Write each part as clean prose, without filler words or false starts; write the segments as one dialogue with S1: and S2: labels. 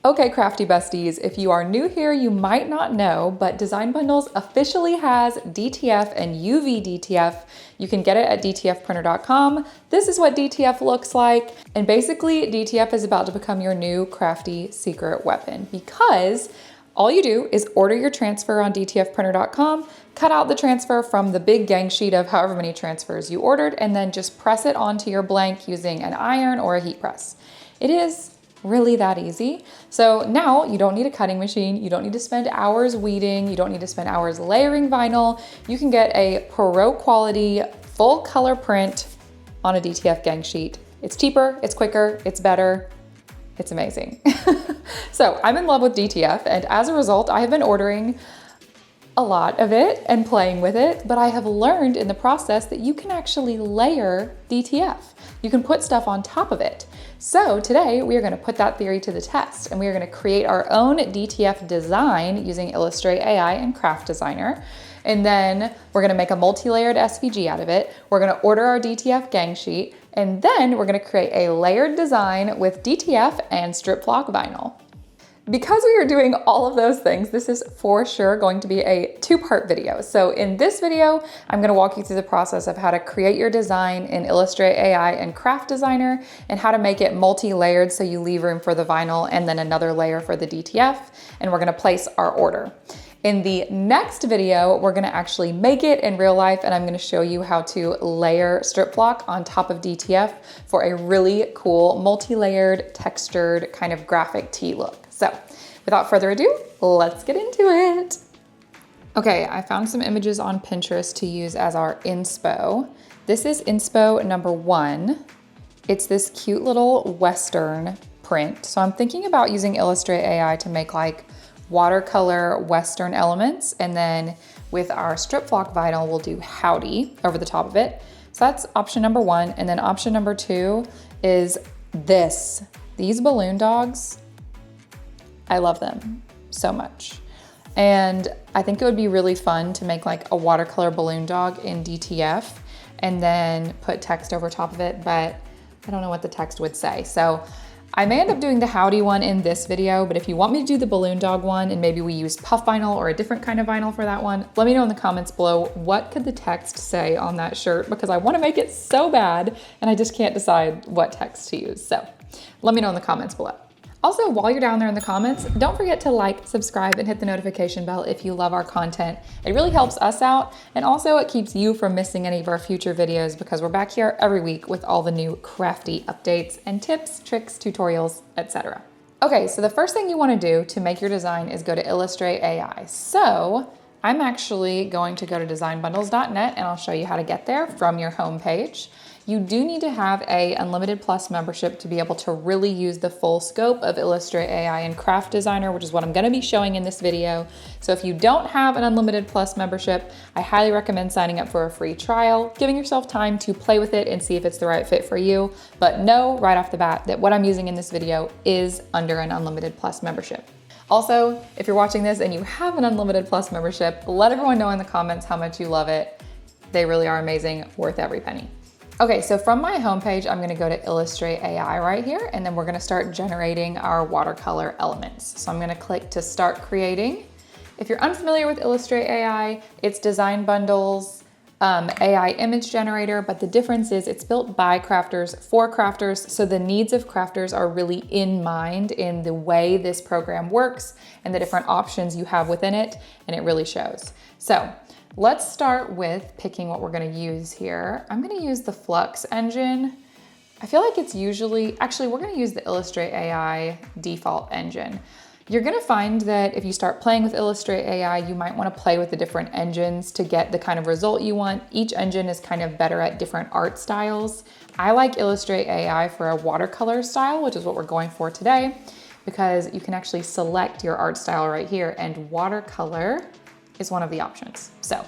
S1: Okay, crafty besties, if you are new here, you might not know, but Design Bundles officially has DTF and UV DTF. You can get it at dtfprinter.com. This is what DTF looks like. And basically, DTF is about to become your new crafty secret weapon because all you do is order your transfer on dtfprinter.com, cut out the transfer from the big gang sheet of however many transfers you ordered, and then just press it onto your blank using an iron or a heat press. It is really that easy. So now you don't need a cutting machine. You don't need to spend hours weeding. You don't need to spend hours layering vinyl. You can get a pro quality full color print on a DTF gang sheet. It's cheaper, it's quicker, it's better. It's amazing. So I'm in love with DTF, and as a result, I have been ordering a lot of it and playing with it, but I have learned in the process that you can actually layer DTF. You can put stuff on top of it. So today we are going to put that theory to the test, and we are going to create our own DTF design using Illustrate AI and Craft Designer. And then we're going to make a multi-layered SVG out of it. We're going to order our DTF gang sheet, and then we're going to create a layered design with DTF and Stripflock Vinyl. Because we are doing all of those things, this is for sure going to be a two-part video. So in this video, I'm going to walk you through the process of how to create your design in Illustrate AI and Craft Designer and how to make it multi-layered so you leave room for the vinyl and then another layer for the DTF, and we're going to place our order. In the next video, we're gonna actually make it in real life, and I'm gonna show you how to layer Stripflock on top of DTF for a really cool multi-layered, textured kind of graphic tee look. So without further ado, let's get into it. Okay, I found some images on Pinterest to use as our inspo. This is inspo number 1. It's this cute little Western print. So I'm thinking about using Illustrate AI to make like watercolor Western elements, and then with our Stripflock vinyl, we'll do Howdy over the top of it. So that's option number 1. And then option number 2 is these balloon dogs. I love them so much. And I think it would be really fun to make like a watercolor balloon dog in DTF and then put text over top of it, but I don't know what the text would say. So I may end up doing the Howdy one in this video, but if you want me to do the balloon dog one and maybe we use puff vinyl or a different kind of vinyl for that one, let me know in the comments below what could the text say on that shirt, because I want to make it so bad and I just can't decide what text to use. So let me know in the comments below. Also, while you're down there in the comments, don't forget to like, subscribe, and hit the notification bell if you love our content. It really helps us out, and also it keeps you from missing any of our future videos because we're back here every week with all the new crafty updates and tips, tricks, tutorials, etc. Okay, so the first thing you want to do to make your design is go to Illustrate AI. So I'm actually going to go to designbundles.net and I'll show you how to get there from your homepage. You do need to have a Unlimited Plus membership to be able to really use the full scope of Illustrate AI and Craft Designer, which is what I'm going to be showing in this video. So if you don't have an Unlimited Plus membership, I highly recommend signing up for a free trial, giving yourself time to play with it and see if it's the right fit for you. But know right off the bat that what I'm using in this video is under an Unlimited Plus membership. Also, if you're watching this and you have an Unlimited Plus membership, let everyone know in the comments how much you love it. They really are amazing, worth every penny. Okay, so from my homepage, I'm gonna go to Illustrate AI right here, and then we're gonna start generating our watercolor elements. So I'm gonna click to start creating. If you're unfamiliar with Illustrate AI, it's Design Bundles AI image generator, but the difference is it's built by crafters for crafters, so the needs of crafters are really in mind in the way this program works and the different options you have within it, and it really shows. So let's start with picking what we're gonna use here. I'm gonna use the Flux engine. I feel like it's actually we're gonna use the Illustrate AI default engine. You're gonna find that if you start playing with Illustrate AI, you might wanna play with the different engines to get the kind of result you want. Each engine is kind of better at different art styles. I like Illustrate AI for a watercolor style, which is what we're going for today, because you can actually select your art style right here, and watercolor is one of the options. So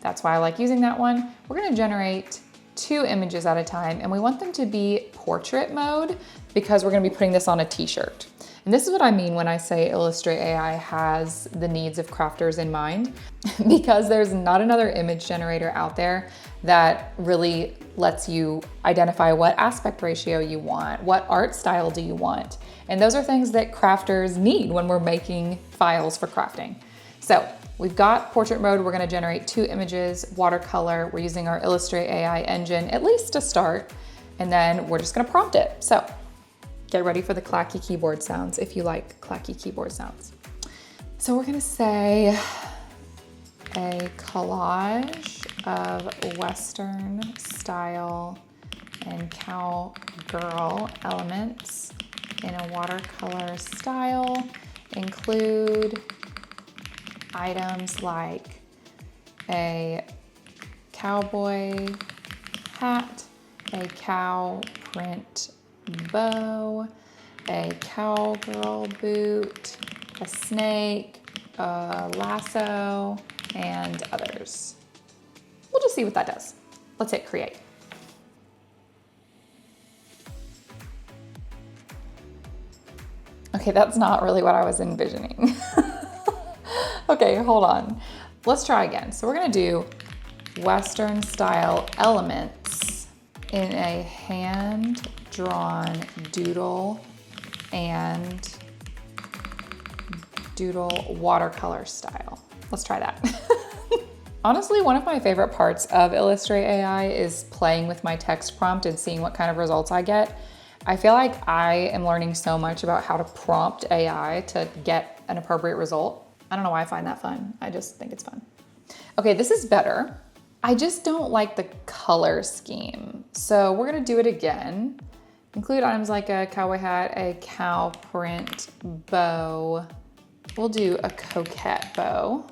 S1: that's why I like using that one. We're gonna generate 2 images at a time, and we want them to be portrait mode because we're gonna be putting this on a t-shirt. And this is what I mean when I say Illustrate AI has the needs of crafters in mind, because there's not another image generator out there that really lets you identify what aspect ratio you want, what art style do you want. And those are things that crafters need when we're making files for crafting. So we've got portrait mode. We're gonna generate 2 images, watercolor. We're using our Illustrate AI engine, at least to start, and then we're just gonna prompt it. So get ready for the clacky keyboard sounds if you like clacky keyboard sounds. So we're gonna say a collage of Western style and cowgirl elements in a watercolor style. Include items like a cowboy hat, a cow print bow, a cowgirl boot, a snake, a lasso, and others. We'll just see what that does. Let's hit create. Okay, that's not really what I was envisioning. Okay, hold on. Let's try again. So we're gonna do Western style elements in a hand-drawn doodle and doodle watercolor style. Let's try that. Honestly, one of my favorite parts of Illustrate AI is playing with my text prompt and seeing what kind of results I get. I feel like I am learning so much about how to prompt AI to get an appropriate result. I don't know why I find that fun. I just think it's fun. Okay, this is better. I just don't like the color scheme. So we're gonna do it again. Include items like a cowboy hat, a cow print bow. We'll do a coquette bow,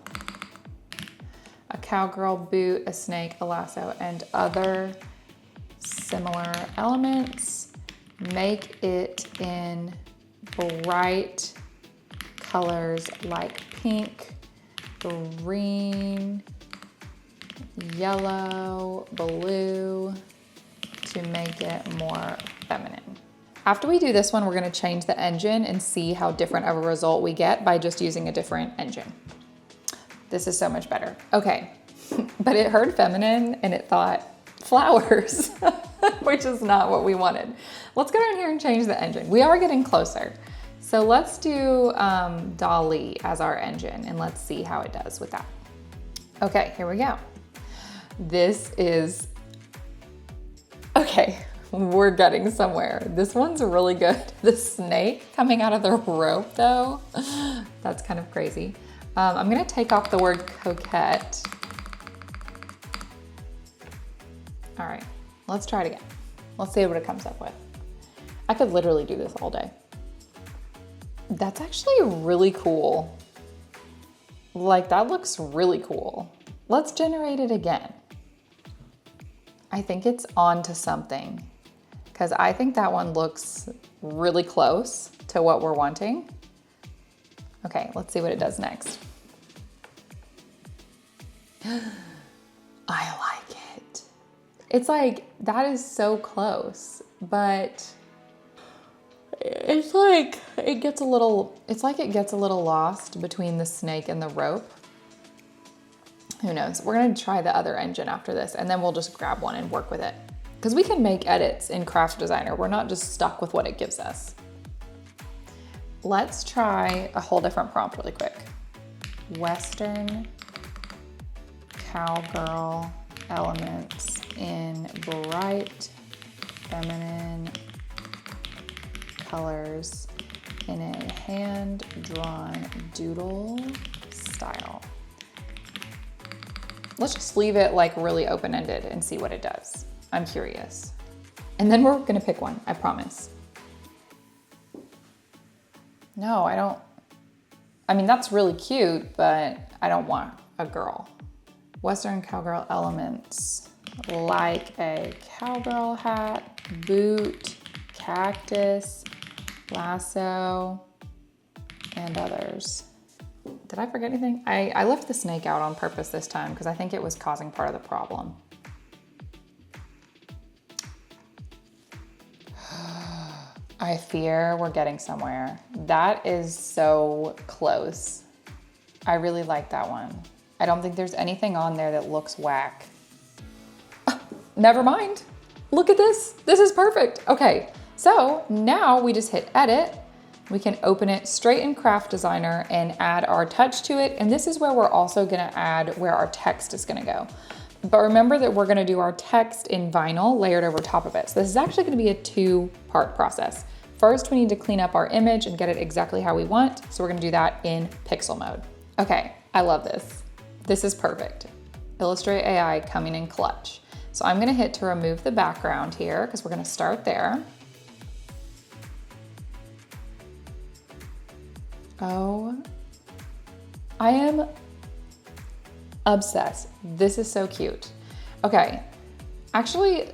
S1: a cowgirl boot, a snake, a lasso, and other similar elements. Make it in bright colors like pink, green, yellow, blue to make it more feminine. After we do this one, we're gonna change the engine and see how different of a result we get by just using a different engine. This is so much better. Okay, but it heard feminine and it thought flowers, which is not what we wanted. Let's go down here and change the engine. We are getting closer. So let's do Dolly as our engine and let's see how it does with that. Okay, here we go. This is, okay, we're getting somewhere. This one's really good. The snake coming out of the rope though, that's kind of crazy. I'm gonna take off the word coquette. All right, let's try it again. Let's see what it comes up with. I could literally do this all day. That's actually really cool. Like that looks really cool. Let's generate it again. I think it's on to something because I think that one looks really close to what we're wanting. Okay, let's see what it does next. I like it. It's like, that is so close, but it's like it gets a little lost between the snake and the rope. Who knows? We're gonna try the other engine after this and then we'll just grab one and work with it. Because we can make edits in Craft Designer. We're not just stuck with what it gives us. Let's try a whole different prompt really quick. Western cowgirl elements in bright feminine colors in a hand-drawn doodle style. Let's just leave it like really open-ended and see what it does. I'm curious. And then we're gonna pick one, I promise. No, I don't. I mean, that's really cute, but I don't want a girl. Western cowgirl elements like a cowgirl hat, boot, cactus, lasso, and others. Did I forget anything? I left the snake out on purpose this time because I think it was causing part of the problem. I fear we're getting somewhere. That is so close. I really like that one. I don't think there's anything on there that looks whack. Never mind. Look at this. This is perfect. Okay, so now we just hit edit We can open it straight in Craft Designer and add our touch to it. And this is where we're also gonna add where our text is gonna go. But remember that we're gonna do our text in vinyl layered over top of it. So this is actually gonna be a two-part process. First, we need to clean up our image and get it exactly how we want. So we're gonna do that in pixel mode. Okay, I love this. This is perfect. Illustrator AI coming in clutch. So I'm gonna hit to remove the background here because we're gonna start there. Oh, I am obsessed. This is so cute. Okay, actually,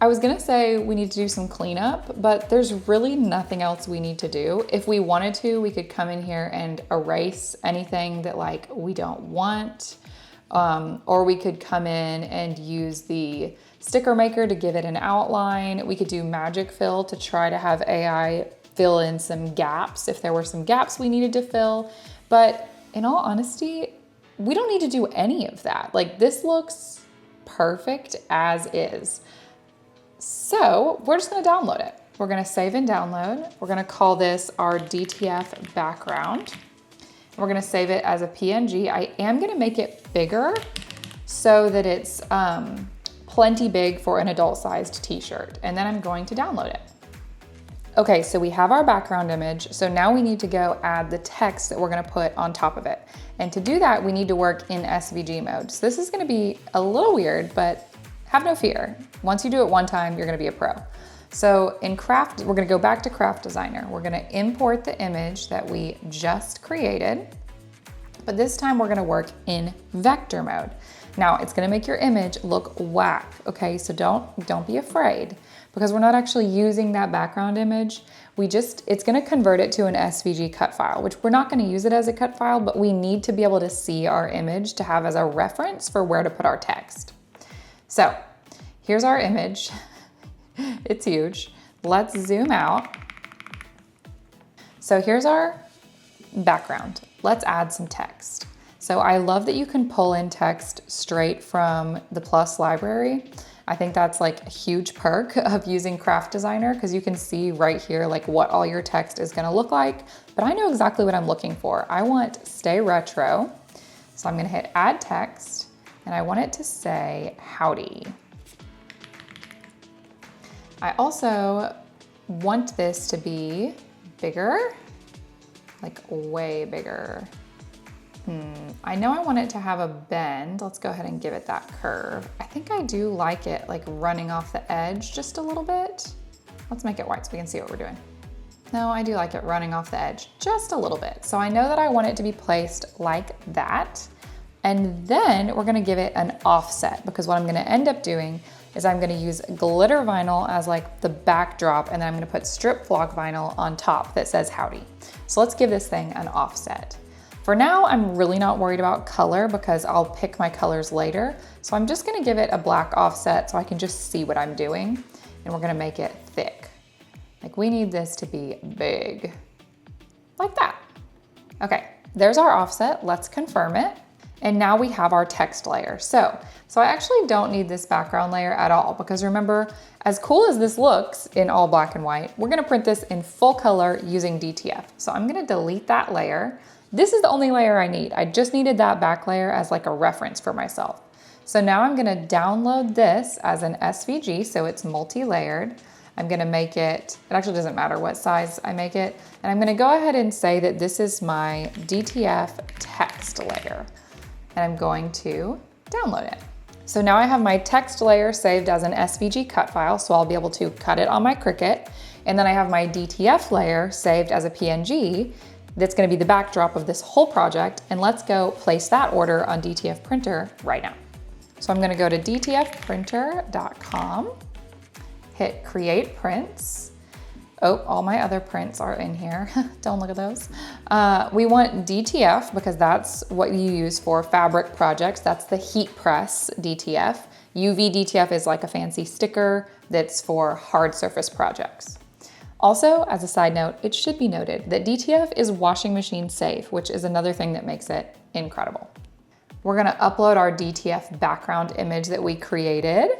S1: I was gonna say we need to do some cleanup, but there's really nothing else we need to do. If we wanted to, we could come in here and erase anything that like we don't want, or we could come in and use the sticker maker to give it an outline. We could do magic fill to try to have AI fill in some gaps if there were some gaps we needed to fill. But in all honesty, we don't need to do any of that. Like this looks perfect as is. So we're just gonna download it. We're gonna save and download. We're gonna call this our DTF background. We're gonna save it as a PNG. I am gonna make it bigger so that it's plenty big for an adult-sized t-shirt. And then I'm going to download it. Okay, so we have our background image. So now we need to go add the text that we're gonna put on top of it. And to do that, we need to work in SVG mode. So this is gonna be a little weird, but have no fear. Once you do it one time, you're gonna be a pro. So in Craft, we're gonna go back to Craft Designer. We're gonna import the image that we just created, but this time we're gonna work in vector mode. Now it's gonna make your image look whack, okay? So don't be afraid, because we're not actually using that background image. It's gonna convert it to an SVG cut file, which we're not gonna use it as a cut file, but we need to be able to see our image to have as a reference for where to put our text. So here's our image. It's huge. Let's zoom out. So here's our background. Let's add some text. So I love that you can pull in text straight from the Plus library. I think that's like a huge perk of using Craft Designer because you can see right here like what all your text is gonna look like, but I know exactly what I'm looking for. I want stay retro. So I'm gonna hit add text and I want it to say howdy. I also want this to be bigger, like way bigger. I know I want it to have a bend. Let's go ahead and give it that curve. I think I do like it like running off the edge just a little bit. Let's make it white so we can see what we're doing. No, I do like it running off the edge just a little bit. So I know that I want it to be placed like that. And then we're gonna give it an offset because what I'm gonna end up doing is I'm gonna use glitter vinyl as like the backdrop and then I'm gonna put Stripflock vinyl on top that says howdy. So let's give this thing an offset. For now, I'm really not worried about color because I'll pick my colors later. So I'm just gonna give it a black offset so I can just see what I'm doing. And we're gonna make it thick. Like we need this to be big, like that. Okay, there's our offset. Let's confirm it. And now we have our text layer. So I actually don't need this background layer at all because remember, as cool as this looks in all black and white, we're gonna print this in full color using DTF. So I'm gonna delete that layer. This is the only layer I need. I just needed that back layer as like a reference for myself. So now I'm gonna download this as an SVG, so it's multi-layered. I'm gonna make it actually doesn't matter what size I make it, and I'm gonna go ahead and say that this is my DTF text layer, and I'm going to download it. So now I have my text layer saved as an SVG cut file, so I'll be able to cut it on my Cricut, and then I have my DTF layer saved as a PNG, that's gonna be the backdrop of this whole project, and let's go place that order on DTF Printer right now. So I'm gonna go to dtfprinter.com, hit create prints. Oh, all my other prints are in here. Don't look at those. We want DTF because that's what you use for fabric projects. That's the heat press DTF. UV DTF is like a fancy sticker that's for hard surface projects. Also, as a side note, it should be noted that DTF is washing machine safe, which is another thing that makes it incredible. We're gonna upload our DTF background image that we created.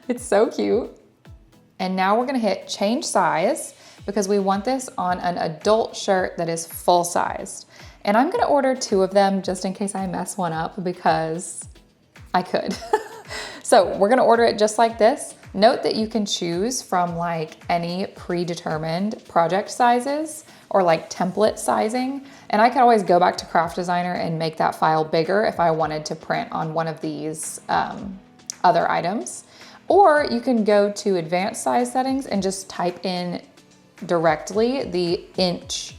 S1: It's so cute. And now we're gonna hit change size. because we want this on an adult shirt that is full sized. And I'm gonna order 2 of them just in case I mess one up because I could. So we're gonna order it just like this. Note that you can choose from like any predetermined project sizes or like template sizing. And I could always go back to Craft Designer and make that file bigger if I wanted to print on one of these other items. Or you can go to advanced size settings and just type in directly the inch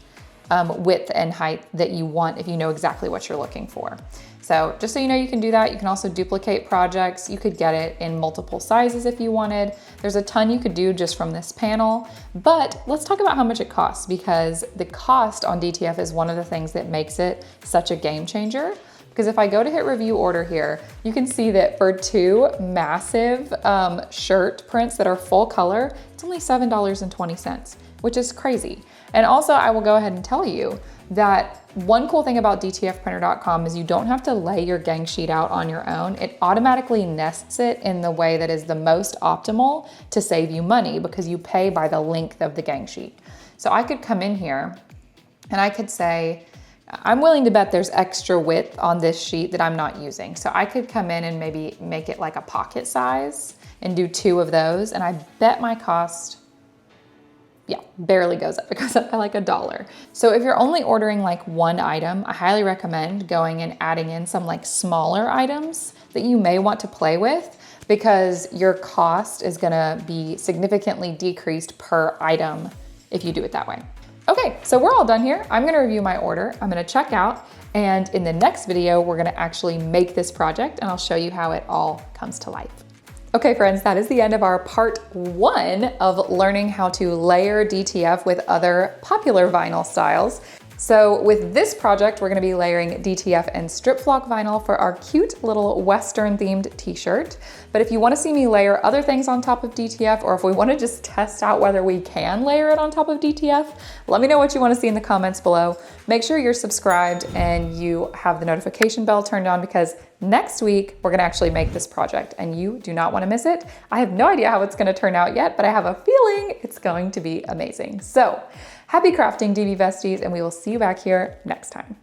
S1: width and height that you want if you know exactly what you're looking for. So just so you know, you can do that. You can also duplicate projects. You could get it in multiple sizes if you wanted. There's a ton you could do just from this panel, but let's talk about how much it costs, because the cost on DTF is one of the things that makes it such a game changer. Because if I go to hit review order here, you can see that for 2 massive shirt prints that are full color, it's only $7.20, which is crazy. And also I will go ahead and tell you that one cool thing about DTFprinter.com is you don't have to lay your gang sheet out on your own. It automatically nests it in the way that is the most optimal to save you money, because you pay by the length of the gang sheet. So I could come in here and I could say, I'm willing to bet there's extra width on this sheet that I'm not using. So I could come in and maybe make it like a pocket size and do 2 of those. And I bet my cost, yeah, barely goes up. It goes up by like $1. So if you're only ordering like 1 item, I highly recommend going and adding in some like smaller items that you may want to play with, because your cost is gonna be significantly decreased per item if you do it that way. Okay, so we're all done here. I'm gonna review my order. I'm gonna check out, and in the next video, we're gonna actually make this project and I'll show you how it all comes to life. Okay friends, that is the end of our part 1 of learning how to layer DTF with other popular vinyl styles. So with this project, we're gonna be layering DTF and Stripflock vinyl for our cute little Western themed t-shirt. But if you wanna see me layer other things on top of DTF, or if we wanna just test out whether we can layer it on top of DTF, let me know what you wanna see in the comments below. Make sure you're subscribed and you have the notification bell turned on, because next week, we're gonna actually make this project and you do not wanna miss it. I have no idea how it's gonna turn out yet, but I have a feeling it's going to be amazing. So, happy crafting, DV Besties, and we will see you back here next time.